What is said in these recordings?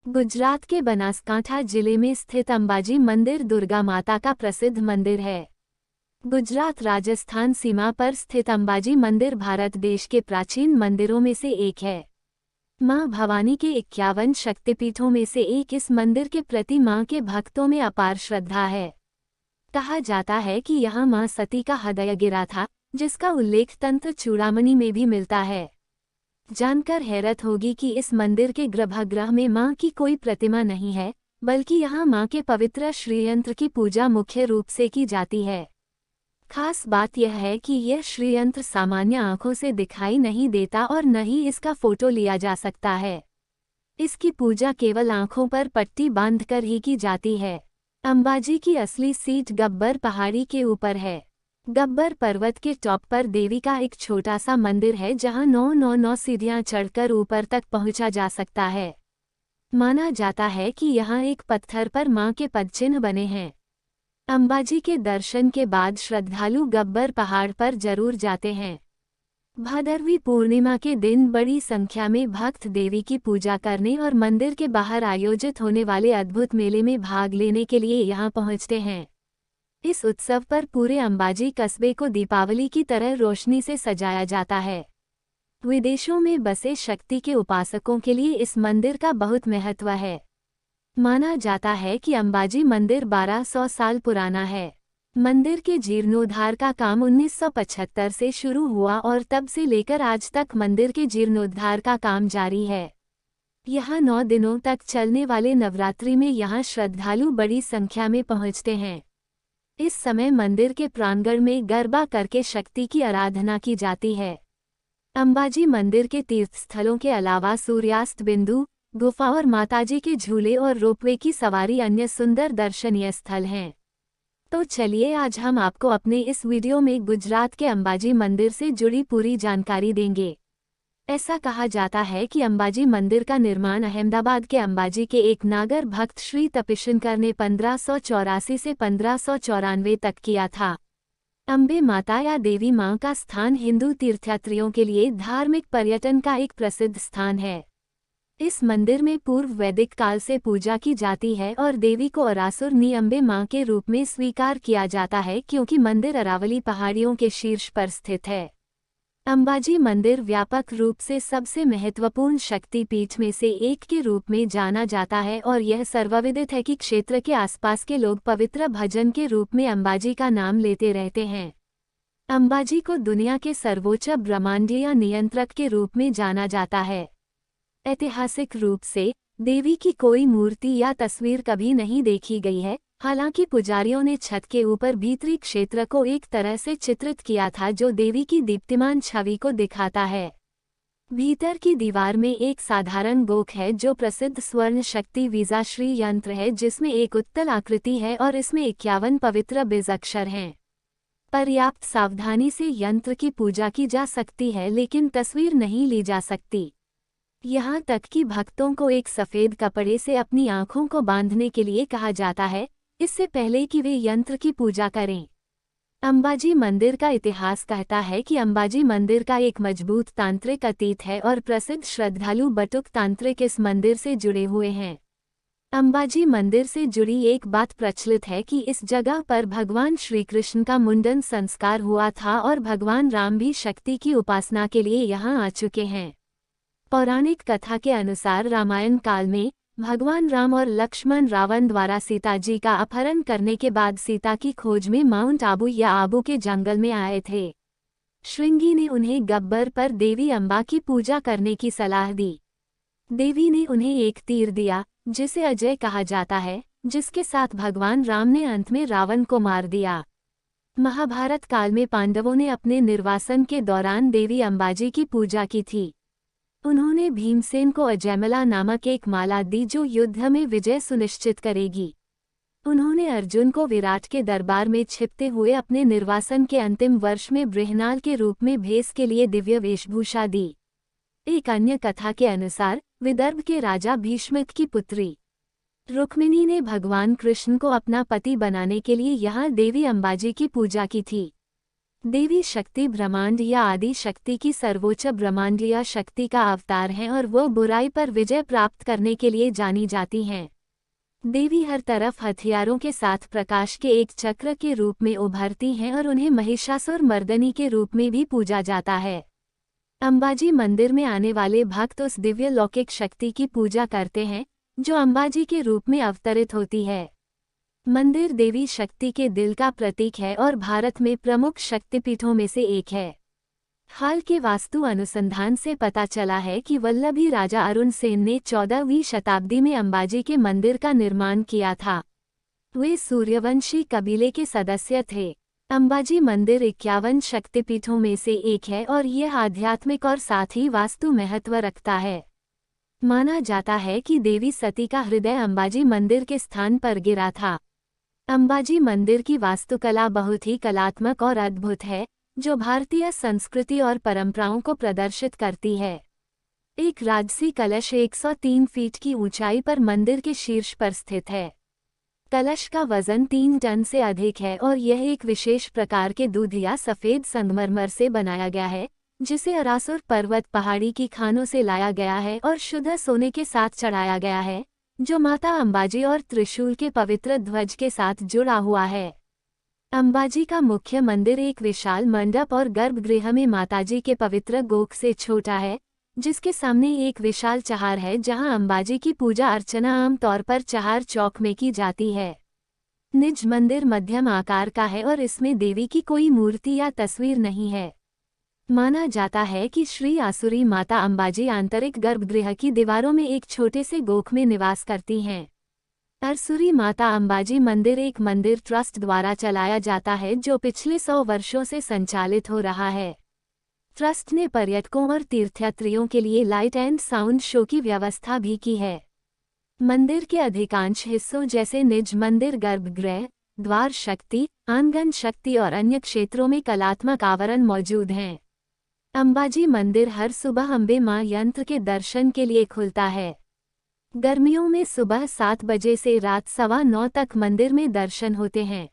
गुजरात के बनासकांठा जिले में स्थित अंबाजी मंदिर दुर्गा माता का प्रसिद्ध मंदिर है। गुजरात राजस्थान सीमा पर स्थित अंबाजी मंदिर भारत देश के प्राचीन मंदिरों में से एक है। मां भवानी के 51 शक्तिपीठों में से एक इस मंदिर के प्रति मां के भक्तों में अपार श्रद्धा है। कहा जाता है कि यहाँ मां सती का हृदय गिरा था, जिसका उल्लेख तंत्र चूड़ामणि में भी मिलता है। जानकर हैरत होगी कि इस मंदिर के गर्भगृह में मां की कोई प्रतिमा नहीं है, बल्कि यहाँ मां के पवित्र श्रीयंत्र की पूजा मुख्य रूप से की जाती है। खास बात यह है कि यह श्रीयंत्र सामान्य आंखों से दिखाई नहीं देता और न ही इसका फोटो लिया जा सकता है। इसकी पूजा केवल आंखों पर पट्टी बांधकर ही की जाती है। अंबाजी की असली सीट गब्बर पहाड़ी के ऊपर है। गब्बर पर्वत के टॉप पर देवी का एक छोटा सा मंदिर है, जहां 999 सीढ़ियां चढ़कर ऊपर तक पहुंचा जा सकता है। माना जाता है कि यहां एक पत्थर पर मां के पदचिन्ह बने हैं। अंबाजी के दर्शन के बाद श्रद्धालु गब्बर पहाड़ पर जरूर जाते हैं। भादरवी पूर्णिमा के दिन बड़ी संख्या में भक्त देवी की पूजा करने और मंदिर के बाहर आयोजित होने वाले अद्भुत मेले में भाग लेने के लिए यहां पहुंचते हैं। इस उत्सव पर पूरे अंबाजी कस्बे को दीपावली की तरह रोशनी से सजाया जाता है। विदेशों में बसे शक्ति के उपासकों के लिए इस मंदिर का बहुत महत्व है। माना जाता है कि अंबाजी मंदिर 1200 साल पुराना है। मंदिर के जीर्णोद्धार का काम 1975 से शुरू हुआ और तब से लेकर आज तक मंदिर के जीर्णोद्धार का काम जारी है। यहाँ 9 दिनों तक चलने वाले नवरात्रि में यहाँ श्रद्धालु बड़ी संख्या में पहुँचते हैं। इस समय मंदिर के प्रांगण में गरबा करके शक्ति की आराधना की जाती है। अंबाजी मंदिर के तीर्थस्थलों के अलावा सूर्यास्त बिंदु, गुफा और माताजी के झूले और रोपवे की सवारी अन्य सुंदर दर्शनीय स्थल हैं। तो चलिए आज हम आपको अपने इस वीडियो में गुजरात के अंबाजी मंदिर से जुड़ी पूरी जानकारी देंगे। ऐसा कहा जाता है कि अंबाजी मंदिर का निर्माण अहमदाबाद के अंबाजी के एक नागर भक्त श्री तपिशंकर ने 1584 से 1594 तक किया था। अम्बे माता या देवी मां का स्थान हिंदू तीर्थयात्रियों के लिए धार्मिक पर्यटन का एक प्रसिद्ध स्थान है। इस मंदिर में पूर्व वैदिक काल से पूजा की जाती है और देवी को अरासुरनी अम्बे मां के रूप में स्वीकार किया जाता है, क्योंकि मंदिर अरावली पहाड़ियों के शीर्ष पर स्थित है। अंबाजी मंदिर व्यापक रूप से सबसे महत्वपूर्ण शक्तिपीठ में से एक के रूप में जाना जाता है और यह सर्वविदित है कि क्षेत्र के आसपास के लोग पवित्र भजन के रूप में अंबाजी का नाम लेते रहते हैं। अंबाजी को दुनिया के सर्वोच्च ब्रह्मांडीय नियंत्रक के रूप में जाना जाता है। ऐतिहासिक रूप से देवी की कोई मूर्ति या तस्वीर कभी नहीं देखी गई है, हालांकि पुजारियों ने छत के ऊपर भीतरी क्षेत्र को एक तरह से चित्रित किया था जो देवी की दीप्तिमान छवि को दिखाता है। भीतर की दीवार में एक साधारण गोख है जो प्रसिद्ध स्वर्ण शक्ति वीजाश्री यंत्र है, जिसमें एक उत्तल आकृति है और इसमें 51 पवित्र बीजाक्षर हैं। पर्याप्त सावधानी से यंत्र की पूजा की जा सकती है, लेकिन तस्वीर नहीं ली जा सकती। यहाँ तक कि भक्तों को एक सफ़ेद कपड़े से अपनी आंखों को बांधने के लिए कहा जाता है, इससे पहले कि वे यंत्र की पूजा करें। अंबाजी मंदिर का इतिहास कहता है कि अंबाजी मंदिर का एक मजबूत तांत्रिक अतीत है और प्रसिद्ध श्रद्धालु बटुक तांत्रिक इस मंदिर से जुड़े हुए हैं। अंबाजी मंदिर से जुड़ी एक बात प्रचलित है कि इस जगह पर भगवान श्री कृष्ण का मुंडन संस्कार हुआ था और भगवान राम भी शक्ति की उपासना के लिए यहाँ आ चुके हैं। पौराणिक कथा के अनुसार रामायण काल में भगवान राम और लक्ष्मण रावण द्वारा सीता जी का अपहरण करने के बाद सीता की खोज में माउंट आबू या आबू के जंगल में आए थे। श्रृंगी ने उन्हें गब्बर पर देवी अम्बा की पूजा करने की सलाह दी। देवी ने उन्हें एक तीर दिया, जिसे अजय कहा जाता है, जिसके साथ भगवान राम ने अंत में रावण को मार दिया। महाभारत काल में पांडवों ने अपने निर्वासन के दौरान देवी अंबाजी की पूजा की थी। उन्होंने भीमसेन को अजयमाला नामक एक माला दी जो युद्ध में विजय सुनिश्चित करेगी। उन्होंने अर्जुन को विराट के दरबार में छिपते हुए अपने निर्वासन के अंतिम वर्ष में बृहनाल के रूप में भेस के लिए दिव्य वेशभूषा दी। एक अन्य कथा के अनुसार विदर्भ के राजा भीष्मक की पुत्री रुक्मिणी ने भगवान कृष्ण को अपना पति बनाने के लिए यहाँ देवी अंबाजी की पूजा की थी। देवी शक्ति ब्रह्मांड या आदि शक्ति की सर्वोच्च ब्रह्मांडीय शक्ति का अवतार हैं और वो बुराई पर विजय प्राप्त करने के लिए जानी जाती हैं। देवी हर तरफ हथियारों के साथ प्रकाश के एक चक्र के रूप में उभरती हैं और उन्हें महिषासुर मर्दनी के रूप में भी पूजा जाता है। अंबाजी मंदिर में आने वाले भक्त उस दिव्य लौकिक शक्ति की पूजा करते हैं जो अंबाजी के रूप में अवतरित होती है। मंदिर देवी शक्ति के दिल का प्रतीक है और भारत में प्रमुख शक्तिपीठों में से एक है। हाल के वास्तु अनुसंधान से पता चला है कि वल्लभी राजा अरुण सेन ने 14वीं शताब्दी में अंबाजी के मंदिर का निर्माण किया था। वे सूर्यवंशी कबीले के सदस्य थे। अंबाजी मंदिर 51 शक्तिपीठों में से एक है और यह आध्यात्मिक और साथ ही वास्तु महत्व रखता है। माना जाता है कि देवी सती का हृदय अंबाजी मंदिर के स्थान पर गिरा था। अंबाजी मंदिर की वास्तुकला बहुत ही कलात्मक और अद्भुत है, जो भारतीय संस्कृति और परंपराओं को प्रदर्शित करती है। एक राजसी कलश 103 फीट की ऊंचाई पर मंदिर के शीर्ष पर स्थित है। कलश का वजन 3 टन से अधिक है और यह एक विशेष प्रकार के दूध या सफेद संगमरमर से बनाया गया है, जिसे अरासुर पर्वत पहाड़ी की खानों से लाया गया है और शुद्ध सोने के साथ चढ़ाया गया है, जो माता अंबाजी और त्रिशूल के पवित्र ध्वज के साथ जुड़ा हुआ है। अंबाजी का मुख्य मंदिर एक विशाल मंडप और गर्भगृह में माताजी के पवित्र गोख से छोटा है, जिसके सामने एक विशाल चहार है जहां अंबाजी की पूजा अर्चना आमतौर पर चहार चौक में की जाती है। निज मंदिर मध्यम आकार का है और इसमें देवी की कोई मूर्ति या तस्वीर नहीं है। माना जाता है कि श्री आसुरी माता अंबाजी आंतरिक गर्भगृह की दीवारों में एक छोटे से गोख में निवास करती हैं। अरसुरी माता अंबाजी मंदिर एक मंदिर ट्रस्ट द्वारा चलाया जाता है जो पिछले 100 वर्षों से संचालित हो रहा है। ट्रस्ट ने पर्यटकों और तीर्थयात्रियों के लिए लाइट एंड साउंड शो की व्यवस्था भी की है। मंदिर के अधिकांश हिस्सों जैसे निज मंदिर गर्भगृह, द्वार शक्ति, आंगन शक्ति और अन्य क्षेत्रों में कलात्मक आवरण मौजूद हैं। अंबाजी मंदिर हर सुबह अम्बे मां यंत्र के दर्शन के लिए खुलता है। गर्मियों में सुबह 7 बजे से रात 9:15 तक मंदिर में दर्शन होते हैं।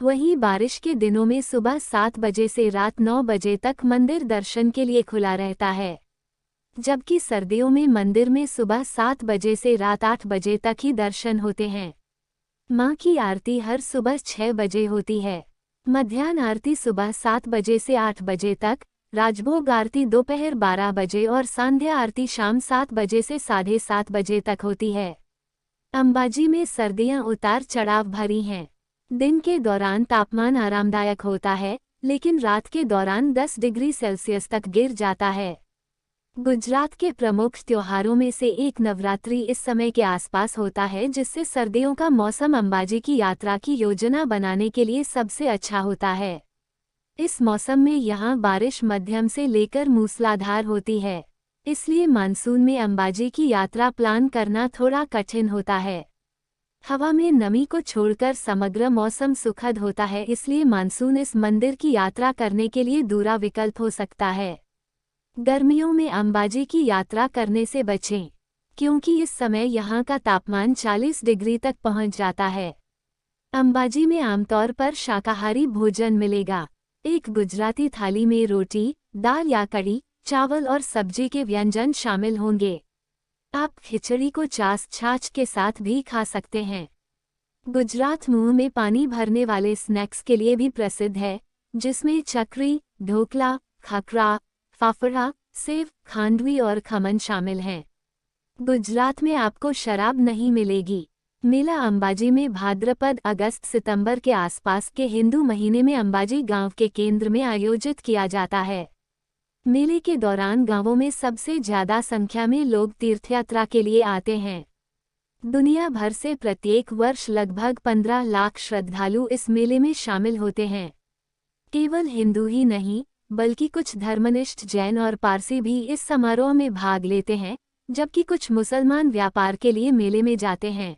वहीं बारिश के दिनों में सुबह 7 बजे से रात 9 बजे तक मंदिर दर्शन के लिए खुला रहता है, जबकि सर्दियों में मंदिर में सुबह 7 बजे से रात 8 बजे तक ही दर्शन होते हैं। मां की आरती हर सुबह 6 बजे होती है। मध्याह्न आरती सुबह 7 बजे से 8 बजे तक, राजभोग आरती दोपहर 12 बजे और सांध्या आरती शाम 7 बजे से 7:30 बजे तक होती है। अंबाजी में सर्दियां उतार चढ़ाव भरी हैं। दिन के दौरान तापमान आरामदायक होता है, लेकिन रात के दौरान 10 डिग्री सेल्सियस तक गिर जाता है। गुजरात के प्रमुख त्योहारों में से एक नवरात्रि इस समय के आसपास होता है, जिससे सर्दियों का मौसम अंबाजी की यात्रा की योजना बनाने के लिए सबसे अच्छा होता है। इस मौसम में यहाँ बारिश मध्यम से लेकर मूसलाधार होती है, इसलिए मानसून में अंबाजी की यात्रा प्लान करना थोड़ा कठिन होता है। हवा में नमी को छोड़कर समग्र मौसम सुखद होता है, इसलिए मानसून इस मंदिर की यात्रा करने के लिए दूरा विकल्प हो सकता है। गर्मियों में अंबाजी की यात्रा करने से बचें, क्योंकि इस समय यहाँ का तापमान 40 डिग्री तक पहुँच जाता है। अंबाजी में आमतौर पर शाकाहारी भोजन मिलेगा। एक गुजराती थाली में रोटी, दाल या कड़ी, चावल और सब्जी के व्यंजन शामिल होंगे। आप खिचड़ी को छाछ के साथ भी खा सकते हैं। गुजरात मुंह में पानी भरने वाले स्नैक्स के लिए भी प्रसिद्ध है, जिसमें चकरी, ढोकला, खाकरा, फाफड़ा, सेव, खांडवी और खमन शामिल हैं। गुजरात में आपको शराब नहीं मिलेगी। मेला अंबाजी में भाद्रपद अगस्त-सितंबर के आसपास के हिंदू महीने में अंबाजी गांव के केंद्र में आयोजित किया जाता है। मेले के दौरान गांवों में सबसे ज्यादा संख्या में लोग तीर्थयात्रा के लिए आते हैं। दुनिया भर से प्रत्येक वर्ष लगभग 15 लाख श्रद्धालु इस मेले में शामिल होते हैं। केवल हिंदू ही नहीं, बल्कि कुछ धर्मनिष्ठ जैन और पारसी भी इस समारोह में भाग लेते हैं, जबकि कुछ मुसलमान व्यापार के लिए मेले में जाते हैं।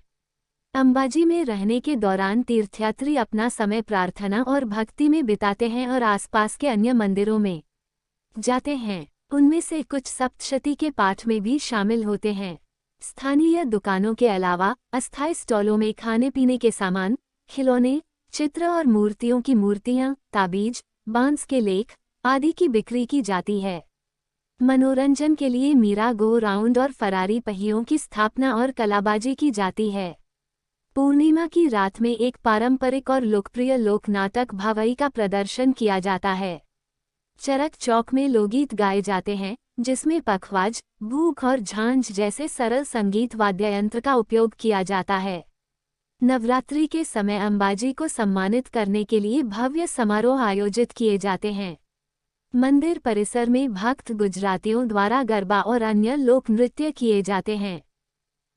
अंबाजी में रहने के दौरान तीर्थयात्री अपना समय प्रार्थना और भक्ति में बिताते हैं और आसपास के अन्य मंदिरों में जाते हैं। उनमें से कुछ सप्तशती के पाठ में भी शामिल होते हैं। स्थानीय दुकानों के अलावा अस्थायी स्टॉलों में खाने पीने के सामान, खिलौने, चित्र और मूर्तियों की मूर्तियां, ताबीज, बांस के लेख आदि की बिक्री की जाती है। मनोरंजन के लिए मीरा गो राउंड और फरारी पहियों की स्थापना और कलाबाजी की जाती है। पूर्णिमा की रात में एक पारंपरिक और लोकप्रिय लोक नाटक भावई का प्रदर्शन किया जाता है। चरक चौक में लोकगीत गाए जाते हैं, जिसमें पखवाज, भूख और झांझ जैसे सरल संगीत वाद्ययंत्र का उपयोग किया जाता है। नवरात्रि के समय अंबाजी को सम्मानित करने के लिए भव्य समारोह आयोजित किए जाते हैं। मंदिर परिसर में भक्त गुजरातियों द्वारा गरबा और अन्य लोक नृत्य किए जाते हैं।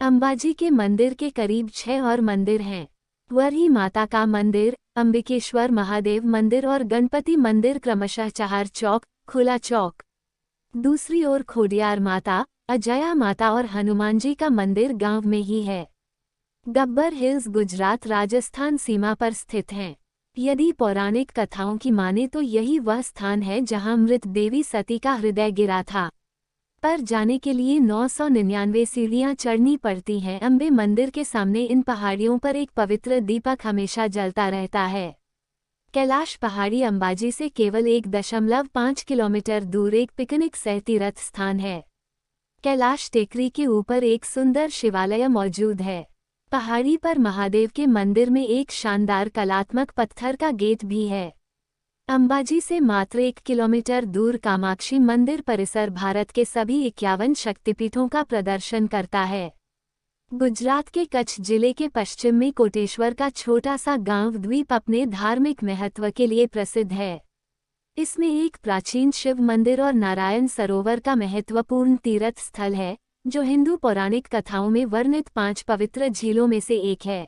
अंबाजी के मंदिर के करीब 6 और मंदिर हैं। वरही माता का मंदिर, अंबिकेश्वर महादेव मंदिर और गणपति मंदिर क्रमशः चाहर चौक, खुला चौक। दूसरी ओर खोडियार माता, अजया माता और हनुमानजी का मंदिर गांव में ही है। गब्बर हिल्स गुजरात राजस्थान सीमा पर स्थित हैं। यदि पौराणिक कथाओं की माने तो यही वह स्थान है जहां मृत देवी सती का हृदय गिरा था। पर जाने के लिए 999 सीढ़ियां चढ़नी पड़ती हैं। अंबे मंदिर के सामने इन पहाड़ियों पर एक पवित्र दीपक हमेशा जलता रहता है। कैलाश पहाड़ी अंबाजी से केवल 1.5 किलोमीटर दूर एक पिकनिक सह तीर्थ स्थान है। कैलाश टेकरी के ऊपर एक सुंदर शिवालय मौजूद है। पहाड़ी पर महादेव के मंदिर में एक शानदार कलात्मक पत्थर का गेट भी है। अंबाजी से मात्र 1 किलोमीटर दूर कामाक्षी मंदिर परिसर भारत के सभी 51 शक्तिपीठों का प्रदर्शन करता है। गुजरात के कच्छ जिले के पश्चिम में कोटेश्वर का छोटा सा गांव द्वीप अपने धार्मिक महत्व के लिए प्रसिद्ध है। इसमें एक प्राचीन शिव मंदिर और नारायण सरोवर का महत्वपूर्ण तीर्थ स्थल है, जो हिंदू पौराणिक कथाओं में वर्णित 5 पवित्र झीलों में से एक है।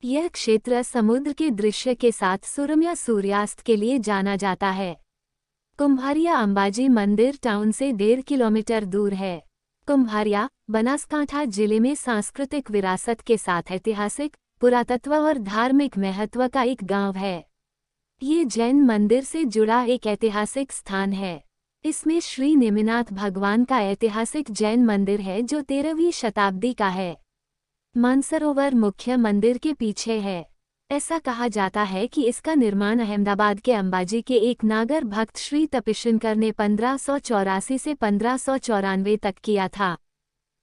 यह क्षेत्र समुद्र के दृश्य के साथ सुरम्य सूर्यास्त के लिए जाना जाता है। कुम्भारिया अंबाजी मंदिर टाउन से 1.5 किलोमीटर दूर है। कुम्भारिया बनासकांठा जिले में सांस्कृतिक विरासत के साथ ऐतिहासिक, पुरातत्व और धार्मिक महत्व का एक गांव है। ये जैन मंदिर से जुड़ा एक ऐतिहासिक स्थान है। इसमें श्री नेमिनाथ भगवान का ऐतिहासिक जैन मंदिर है, जो 13वीं शताब्दी का है। मानसरोवर मुख्य मंदिर के पीछे है। ऐसा कहा जाता है कि इसका निर्माण अहमदाबाद के अंबाजी के एक नागर भक्त श्री तपिशंकर ने 1584 से 1594 तक किया था।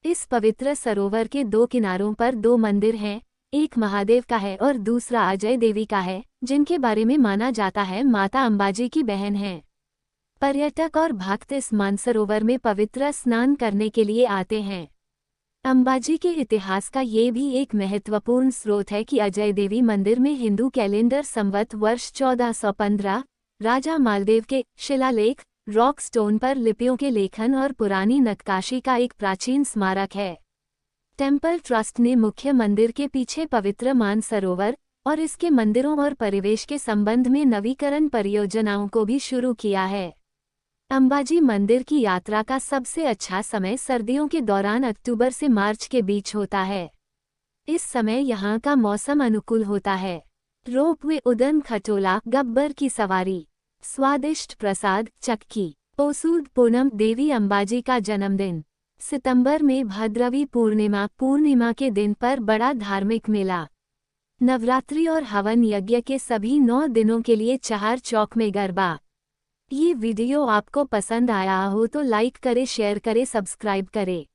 इस पवित्र सरोवर के 2 किनारों पर 2 मंदिर हैं, एक महादेव का है और दूसरा अजय देवी का है, जिनके बारे में माना जाता है माता अंबाजी की बहन हैं। पर्यटक और भक्त इस मानसरोवर में पवित्र स्नान करने के लिए आते हैं। अंबाजी के इतिहास का ये भी एक महत्वपूर्ण स्रोत है कि अजय देवी मंदिर में हिंदू कैलेंडर संवत वर्ष 1415, राजा मालदेव के शिलालेख, रॉक स्टोन पर लिपियों के लेखन और पुरानी नक्काशी का एक प्राचीन स्मारक है। टेम्पल ट्रस्ट ने मुख्य मंदिर के पीछे पवित्र मानसरोवर और इसके मंदिरों और परिवेश के संबंध में नवीकरण परियोजनाओं को भी शुरू किया है। अंबाजी मंदिर की यात्रा का सबसे अच्छा समय सर्दियों के दौरान अक्टूबर से मार्च के बीच होता है। इस समय यहाँ का मौसम अनुकूल होता है। रोपवे उदन खटोला, गब्बर की सवारी, स्वादिष्ट प्रसाद, चक्की, पोसूद पूनम देवी अंबाजी का जन्मदिन, सितंबर में भद्रवी पूर्णिमा के दिन पर बड़ा धार्मिक मेला, नवरात्रि और हवन यज्ञ के सभी 9 दिनों के लिए चाहर चौक में गरबा। ये वीडियो आपको पसंद आया हो तो लाइक करें, शेयर करें, सब्सक्राइब करें।